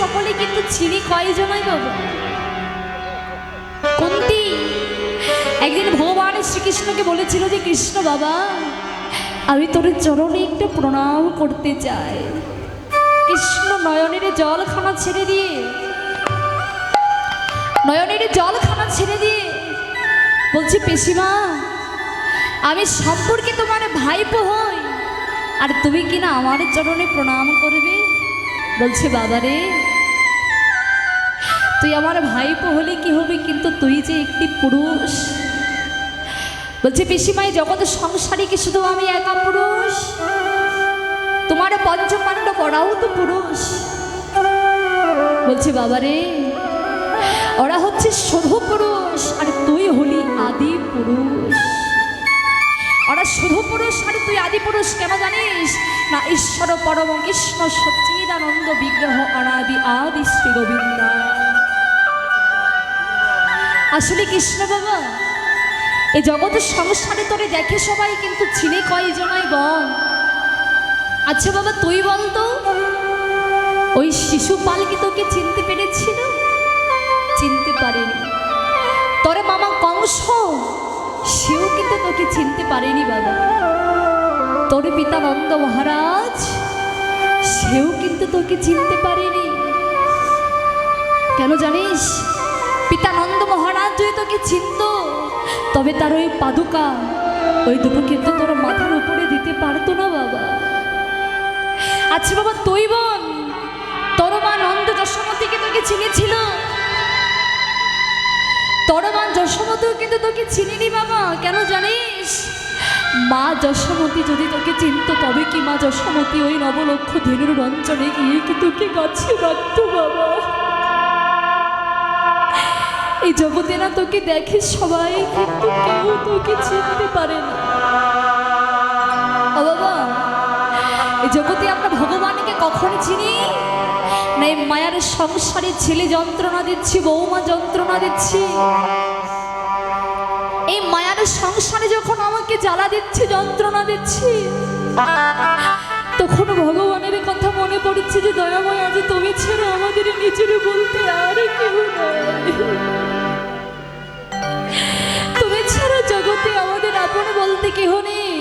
সকলে কিন্তু চিনি কয়জনই বাবা। কুন্তী একদিন ভগবান শ্রীকৃষ্ণকে বলেছিল যে কৃষ্ণ বাবা আমি তোর চরণে একটু প্রণাম করতে চাই। কৃষ্ণ নয়নের জলখানা ছেড়ে দিয়ে বলছি পিসিমা আমি সম্পর্কে তোমার ভাইপো হই আর তুমি কিনা আমার চরণে প্রণাম করবে। বলছে বাবা রে তুই আমার ভাইপো হলে কি হবে, কিন্তু তুই যে একটি পুরুষ। বলছে পিসিমাই জগৎ সংসারে কি শুধু আমি একা পুরুষ? তোমার পঞ্চপাণ্ডব ওরাও তো পুরুষ। বলছে বাবা রে ওরা হচ্ছে শুধু পুরুষ আর তুই হলি আদি পুরুষ। ওরা শুধু পুরুষ আর তুই আদি পুরুষ কেন জানিস না? ঈশ্বর পরম কৃষ্ণ সচ্চিদানন্দ বিগ্রহ অনাদি আদি শ্রী গোবিন্দ। আসলে কৃষ্ণ বাবা এই জগতের সংসারে তোরে দেখে সবাই, কিন্তু চিনে কয়জনাই বল? আচ্ছা বাবা তুই বলতো ওই শিশুপাল কি তোকে চিনতে পেরেছিল? চিনতে পারেনি। তোর মামা কংস সেও কিন্তু তোকে চিনতে পারেনি বাবা। তোর পিতা নন্দ মহারাজ সেও কিন্তু তোকে চিনতে পারেনি। কেন জানিস? পিতা নন্দ মহারাজ যদি তোকে চিনত তবে তার ওই পাদুকা ওই দুটো কিন্তু তোর মাথার উপরে দিতে পারতো না বাবা। আচ্ছা বাবা তুই বল তোর মা নন্দ যশোমতীকে তোকে চিনেছিল? তোর মা যশোমতীও কিন্তু তোকে চিনিনি বাবা। কেন জানিস? মা যশোমতী যদি তোকে চিনত তবে কি মা যশোমতী ওই নবলক্ষ ধেনুর রঞ্জনে গিয়ে কি তোকে গাছে বাঁধত বাবা? এই জগতে না তোকে দেখে সবাই, কিন্তু কেউ তোকে চিনতে পারে না। ও বাবা এই জগতে আমরা ভগবানকে কখন চিনি না? এই মায়ার সংসারে ছেলে যন্ত্রণা দিচ্ছি, বৌমা যন্ত্রণা দিচ্ছি, এই মায়ার সংসারে যখন আমাকে জ্বালা দিচ্ছে, যন্ত্রণা দিচ্ছি, তখন ভগবানের কথা মনে পড়ছে যে দয়াময় আজ তুমি ছেড়ে আমাদের নিজের বলতে আর কেউ নাই। তুমি ছাড়া জগতে আমাদের আপন বলতে কেহ নেই।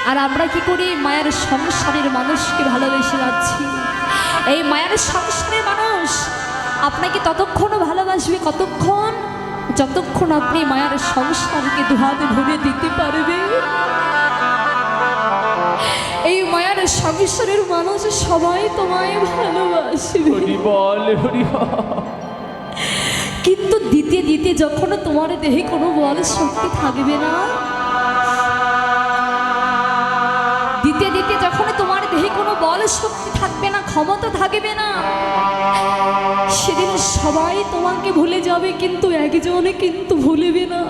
আর আমরা কি করি? মায়ের সংসারের মানুষকে ভালোবেসে যাচ্ছি। এই মায়ের সংসারের মানুষ আপনাকে ততক্ষণ ভালোবাসবে কতক্ষণ? যতক্ষণ আপনি মায়ের সংসারকে দুহাতে ধরে দিতে পারবে। এই মায়ের সংসারের মানুষ সবাই তোমায় ভালোবাসবে, কিন্তু দিতে দিতে যখন তোমার দেহে কোনো বল শক্তি থাকবে না, দিতে দিতে যখন তোমার দেহে কোনো বল শক্তি থাকবে না, ক্ষমতা থাকবে না, সেদিন সবাই তোমাকে ভুলে যাবে, কিন্তু একজনে কিন্তু ভুলবে না।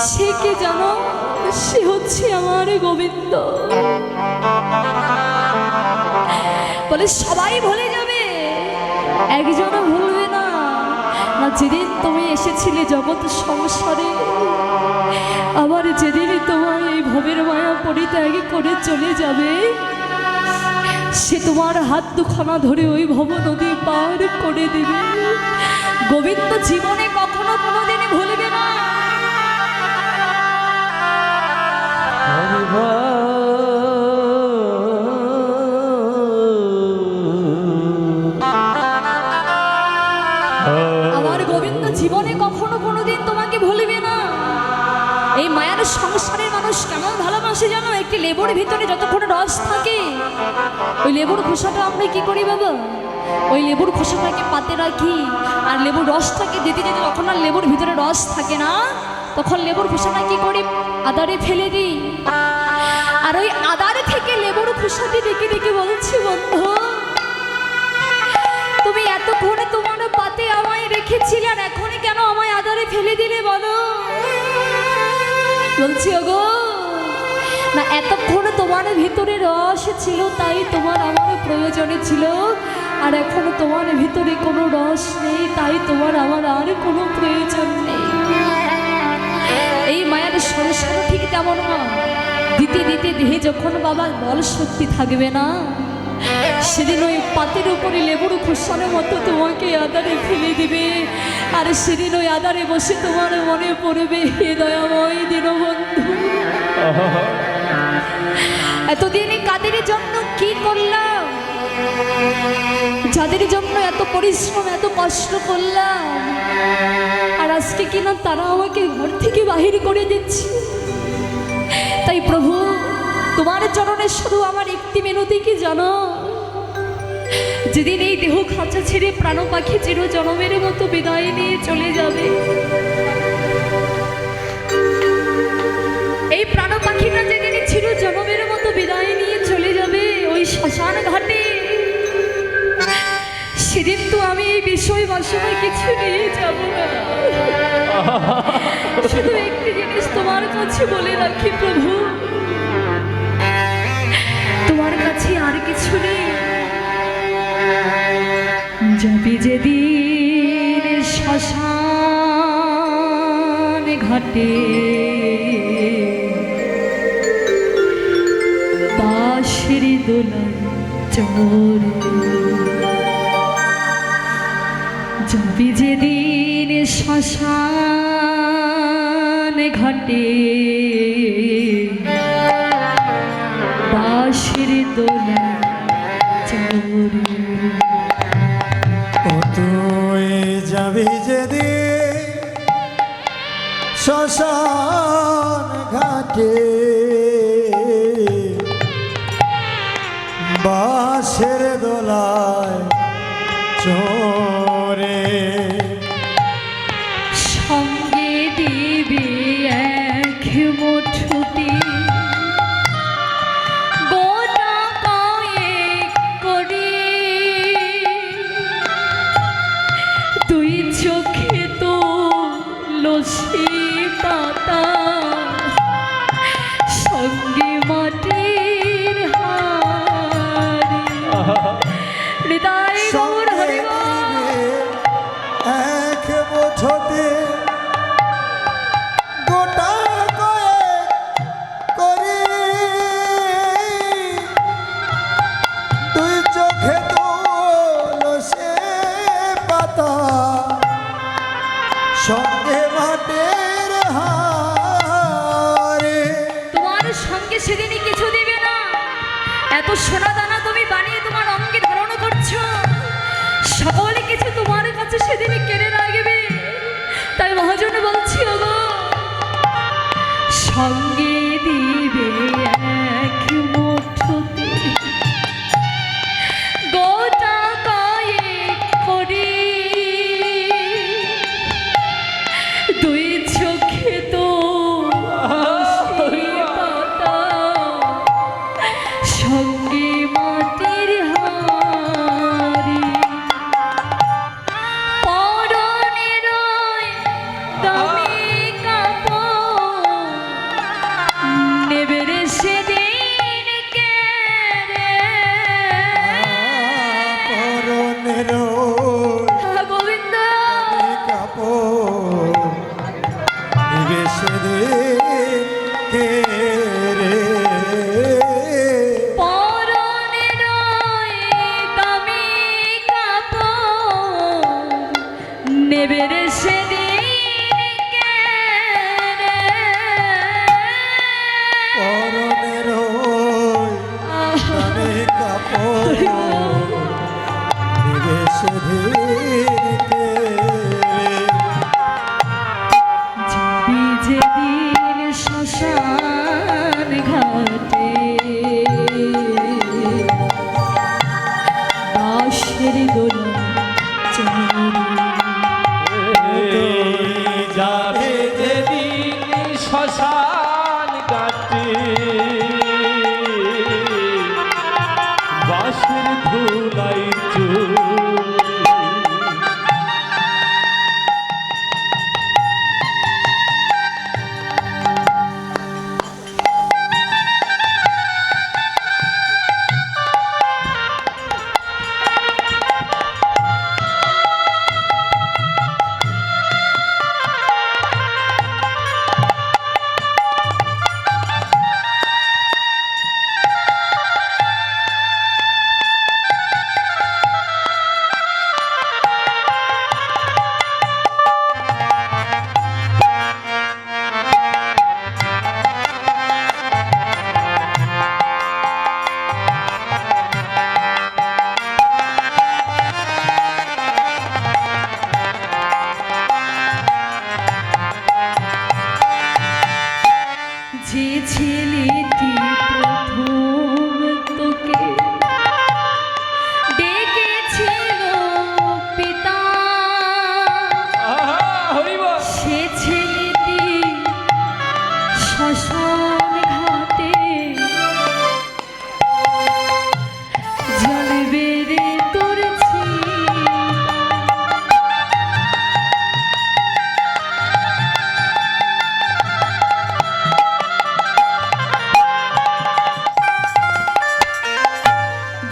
সে কে জানো? সে হচ্ছে আমার গোবিন্দ। বলে সবাই ভুলে যাবে, একজনও ভুলবে না। না যেদিন তুমি এসেছিলে জগৎ সংসারে, আবার যেদিন তোমার এই ভবের মায়া পরিত্যাগ করে চলে যাবে, সে তোমার হাত দুখানা ধরে ওই ভব নদী পার করে দেবে। গোবিন্দ জীবনে কখনো কোনোদিন ভুলবে না। আমার গোবিন্দ জীবনে কখনো কোনোদিন তোমাকে ভুলবে না। এই মায়ার সংসারের মানুষ কেমন ভালোবাসে জানো? একটি লেবুর ভিতরে যতক্ষণ রস থাকে, ওই লেবুর খোসাটা আমরা কি করি বাবা? ওই লেবুর খোসাটাকে পাতে রাখি, আর লেবুর রসটাকে দিতে দিতে যখন আর লেবুর ভিতরে রস থাকে না, তখন লেবুর খোসাটা কি করি? আদারে ফেলে দিই। আর ওই আদারে থেকে লেবুর খোসাটি ডেকে ডেকে বলছি, বন্ধু তুমি এতক্ষণে তোমার পাতে আমায় রেখেছিলে, আর এখনই কেন আমায় আদারে ফেলে দিলে বলো? বলছি ওগো না, এতক্ষণে তোমার ভিতরে রস ছিল, তাই তোমার আমার প্রয়োজনে ছিল, আর এখনো তোমার ভিতরে কোনো রস নেই, তাই তোমার আমার আর কোনো প্রয়োজন নেই। এই মায়ের সংসার ঠিক তেমন না। দিতে দিতে দেহে যখন বাবা বল শক্তি থাকবে না, সেদিন ওই পাতের উপরে লেবুর খোসানোর মতো তোমাকে আদারে ফেলে দিবে, আর সেদিন ওই আদারে বসে তোমার মনে পড়বে হে দয়াময় দীনবন্ধু, এতদিন কাদের জন্য কি করলাম, যাদের জন্য এত পরিশ্রম এত কষ্ট করলাম, আর আজকে কিনা তারা আমাকে ঘর থেকে বাহির করে দিচ্ছে। তাই প্রভু, তোমার চরণে শুধু আমার একটি মিনতি কি জানো, যেদিন এই দেহ খাঁচা ছেড়ে প্রাণ পাখি চির জনমের মতো বিদায় নিয়ে চলে যাবে, এই প্রাণ পাখিটা যেদিন চির জনমের মতো বিদায় নিয়ে চলে যাবে ওই শ্মশান ঘাটে, সেদিন তো আমি এই বিষয় বাসনা কিছু নিয়ে যাব না। শুধু একটি জিনিস তোমার কাছে বলে রাখি প্রভু, তোমার কাছে আর কিছু নেই। যাবি যেদিন শ্মশান ঘাটে, বাঁশের দোলায় চড়ে, যাবি যেদিন শ্মশান ঘাটে, বাঁশের দোলায় চড়ে, তুই যাবি যেদিন শ্মশান ঘাটে, বাঁশের দোলায় চড়ে, সঙ্গে দিবি এক মুঠোতে গোটা কয়েক করে, তুই চোখে তো লসি পাতা, সঙ্গে মাটির হাড়ি, হৃদয় গৌর হরি বল। এক মুঠোতে গোটা কয়েক করে, তুই চোখে তোলো সে পাতা, সঙ্গে মাটির হাড়ি। তোমার সঙ্গে সেদিনই কিছু দিবে না, এত সোনা দানা তুমি বানিয়ে তোমার অঙ্গে ধারণ করছো, সকলে কিছু তোমার কাছে সেদিনই কেড়ে রাখবে। তাই মহাজন বলছি ওগো, সঙ্গে দিবে এক মুঠোতে গোটা কয়েক করে, দুই চোখে তো লসি পাতা, সঙ্গে মাটির হাড়ি, পরনের ওই দামি কাপড়, নেবে রে সেদিন কেড়ে। পরনের গোবিন্দ কাপড় নিবে সেদিন কে রে, পরনের ওই দামি কাপড়, নেবে রে সেদিন কেড়ে। পরনের দামি কাপড় নিবে সেদিন কে রে। যাবি যেদিন শ্মশান ঘাটে, বাঁশের দোলায় চড়ে, তুই যাবে যেদিন শ্মশান ঘাটে, বাঁশের ধুলাই চড়ে,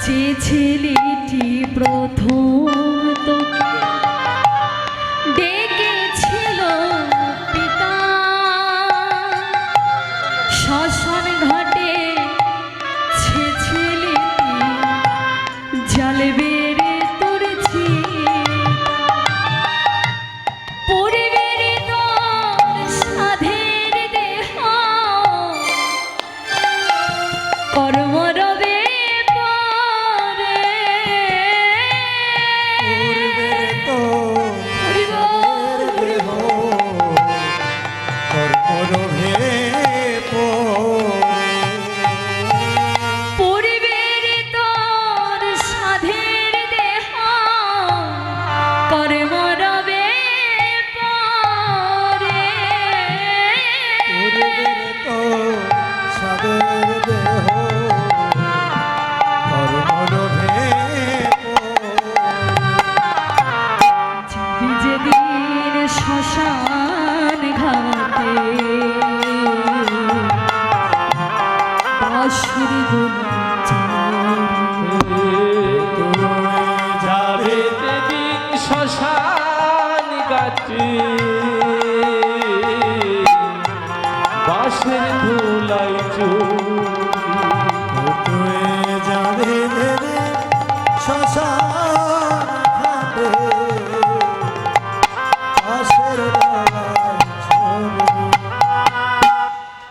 যে ছেলেটি প্রথম তোকে ডেকেছিল পিতা শ্মশান ঘাটে, সে ছেলেটি জলে বেড়ে তোর পরিবের তোর সাধের দেহ কর্মরবে পরে। পূর্বের তো সাদের দেহ কর্মরভে পড়ে। পরিবের তোর সাধের দেহ কর্মরবে পরে। পূর্বের তো সাদের দেহ কর্মরভে পড়ে। যেদিন শ্মশান ঘাটে বাঁশির যাবে যেদিন শ্মশান ঘাটে বাঁশের ধুলাই তুই যাবে শ্মশান ঘাটে আশের ডালায় ছড়ে।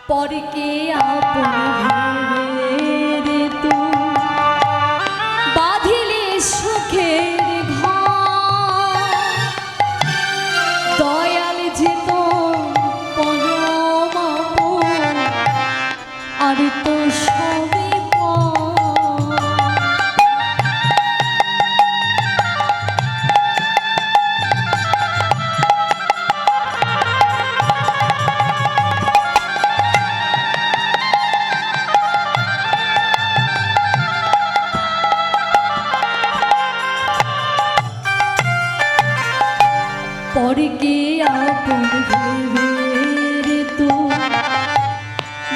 পরকে আপন ভেবে তু বাঁধিলে সুখের ঘর। দয়াল যেত পরম আপন, আর তো সবই পর। পরকে আপন ভেবে রে তু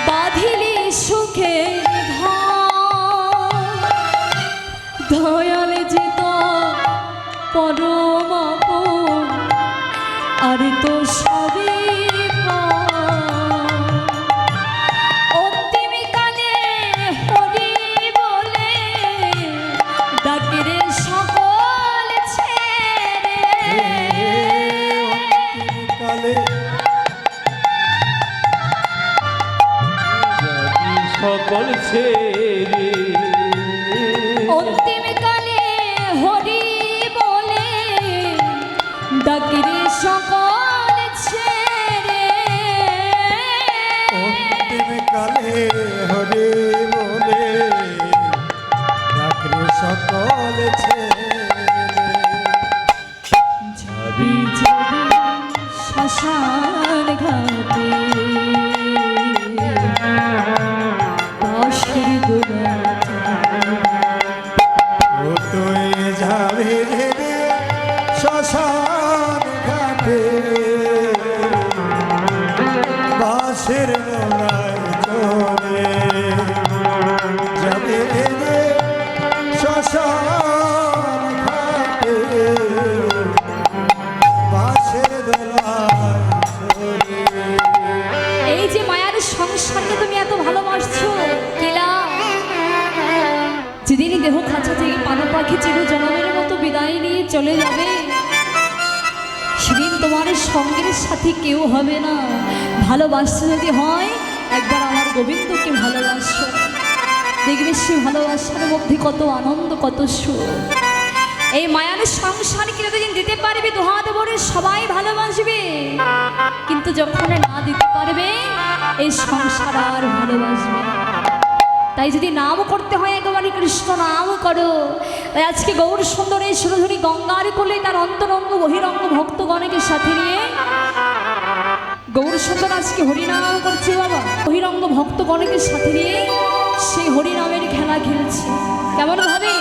বাঁধিলি সুখের ঘর। দয়াল যেত পরম আপন, আর তো সবই পর। অন্তিম কালে হরি বলে ডাকে রে সকল ছেড়ে। কালে সকল ছেড়ে অন্তিম কালে হরি বলে ডাকে রে সকল ছেড়ে। অন্তিম কালে হরি বলে ডাকরে সকল ছেড়ে। যাবি যাবি শ্মশান ঘাটে বাঁশির দোলা ও তুই যাবি রে শ্মশান ঘাটে বাঁশের নোলায় চলে। যাবি রে শ্মশান ঘাটে বাঁশের দোলায় চলে। এই যে মায়ার সংসারকে তুমি এত ভালোবাসছো কেলা, যেদিন দেহ খাঁচা থেকে পানা পাখি চির জনমের মতো বিদায় নিয়ে চলে যাবে, সেদিন তোমার সঙ্গের সাথে কেউ হবে না। ভালোবাসতে যদি হয় একবার আমার গোবিন্দকে ভালোবাসো, দেখবে সে ভালোবাসার মধ্যে কত আনন্দ, কত সুখ। এই মায়ার সংসারকে যতদিন দিতে পারবে দুহাত ভরে সবাই ভালোবাসবে, কিন্তু যখন না দিতে পারবে এই সংসার আর ভালোবাসবে না। তাই যদি নাম করতে হয় একেবারে কৃষ্ণ নাম করো। তাই আজকে গৌর সুন্দর এই সুরধুরী গঙ্গার কোলে তার অন্তরঙ্গ বহিরঙ্গ ভক্তগণকে সাথে নিয়ে গৌর সুন্দর আজকে হরিনাম করছে বাবা। বহিরঙ্গ ভক্তগণকে সাথে নিয়ে সেই হরিনামের খেলা খেলছে। কেমন ভাবে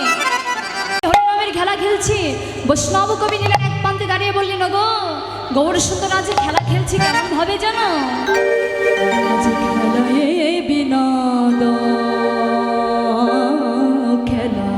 হরিনামের খেলা খেলছে? বৈষ্ণব কবি নীলা এক প্রান্তে দাঁড়িয়ে বললেন, গো গৌর সুন্দর আজ খেলা খেলছে কেমন ভাবে জানো? আজ খেলায় বিনোদ খেলা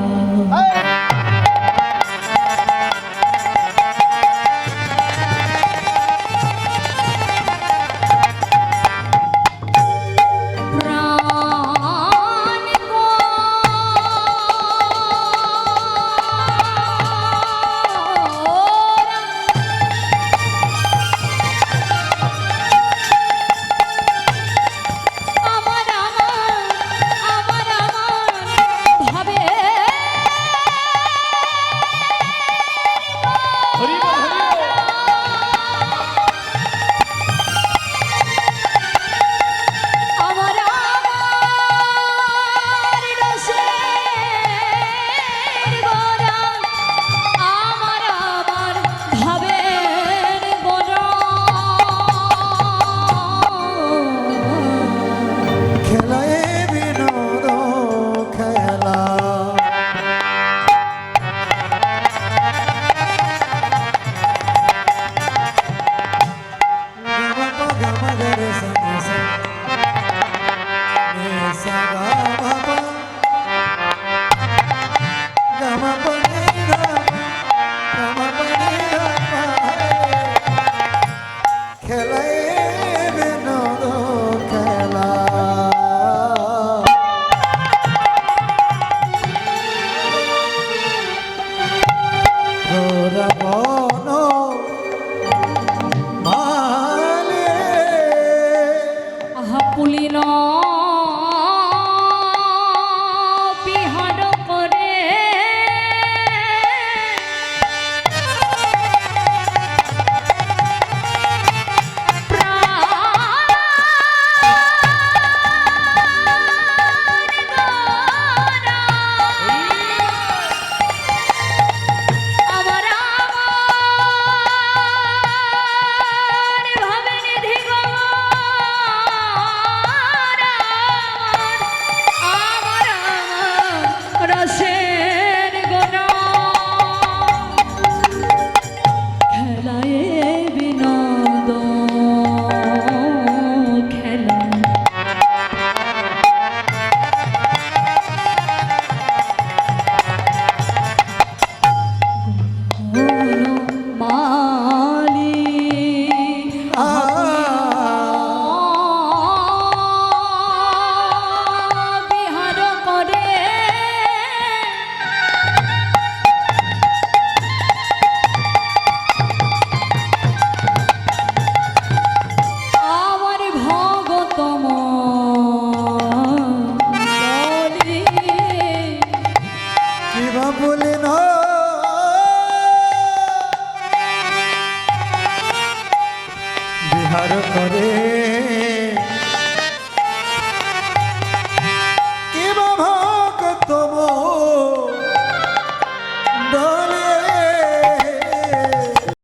করে